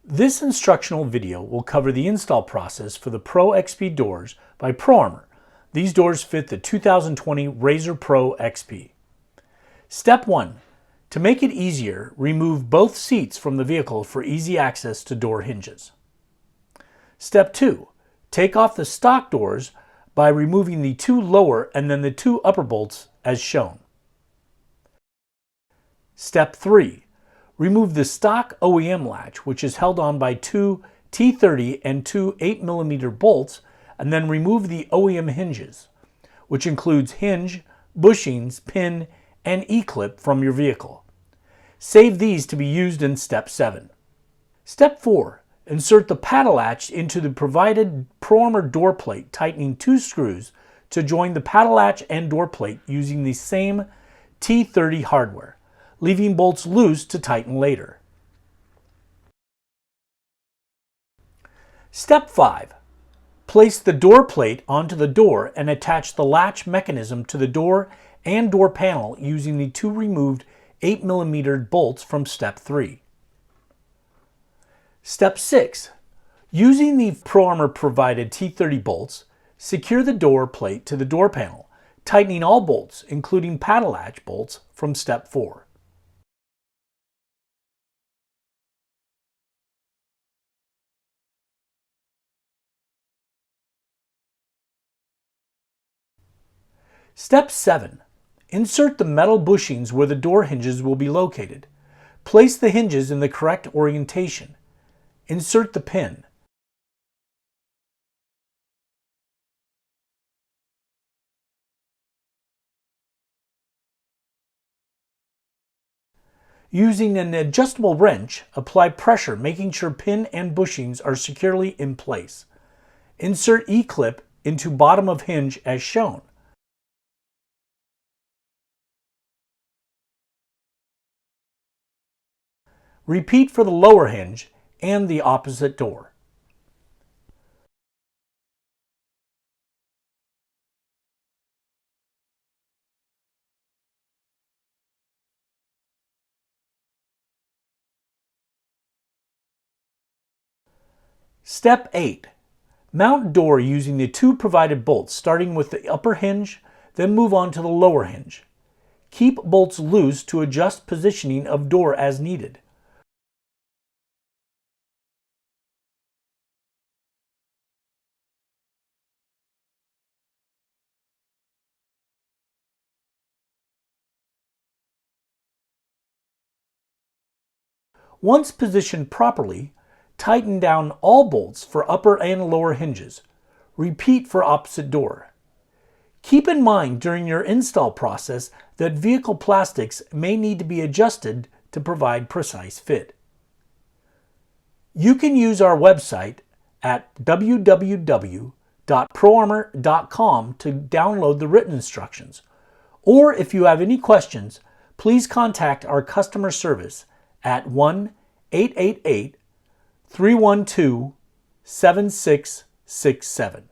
This instructional video will cover the install process for the Pro XP doors by ProArmor. These doors fit the 2020 RZR Pro XP. Step 1. To make it easier, remove both seats from the vehicle for easy access to door hinges. Step 2. Take off the stock doors by removing the two lower and then the two upper bolts as shown. Step 3. Remove the stock OEM latch, which is held on by two T30 and two 8mm bolts, and then remove the OEM hinges, which includes hinge, bushings, pin, and E-clip from your vehicle. Save these to be used in Step 7. Step 4. Insert the paddle latch into the provided ProArmor door plate, tightening two screws to join the paddle latch and door plate using the same T30 hardware, leaving bolts loose to tighten later. Step 5. Place the door plate onto the door and attach the latch mechanism to the door and door panel using the two removed 8mm bolts from Step 3. Step 6. Using the ProArmor provided T30 bolts, secure the door plate to the door panel, tightening all bolts, including paddle latch bolts, from Step 4. Step 7. Insert the metal bushings where the door hinges will be located. Place the hinges in the correct orientation. Insert the pin. Using an adjustable wrench, apply pressure, making sure pin and bushings are securely in place. Insert E-clip into bottom of hinge as shown. Repeat for the lower hinge and the opposite door. Step 8. Mount door using the two provided bolts, starting with the upper hinge, then move on to the lower hinge. Keep bolts loose to adjust positioning of door as needed. Once positioned properly, tighten down all bolts for upper and lower hinges. Repeat for opposite door. Keep in mind during your install process that vehicle plastics may need to be adjusted to provide precise fit. You can use our website at www.proarmor.com to download the written instructions. Or if you have any questions, please contact our customer service at 1-888-312-7667.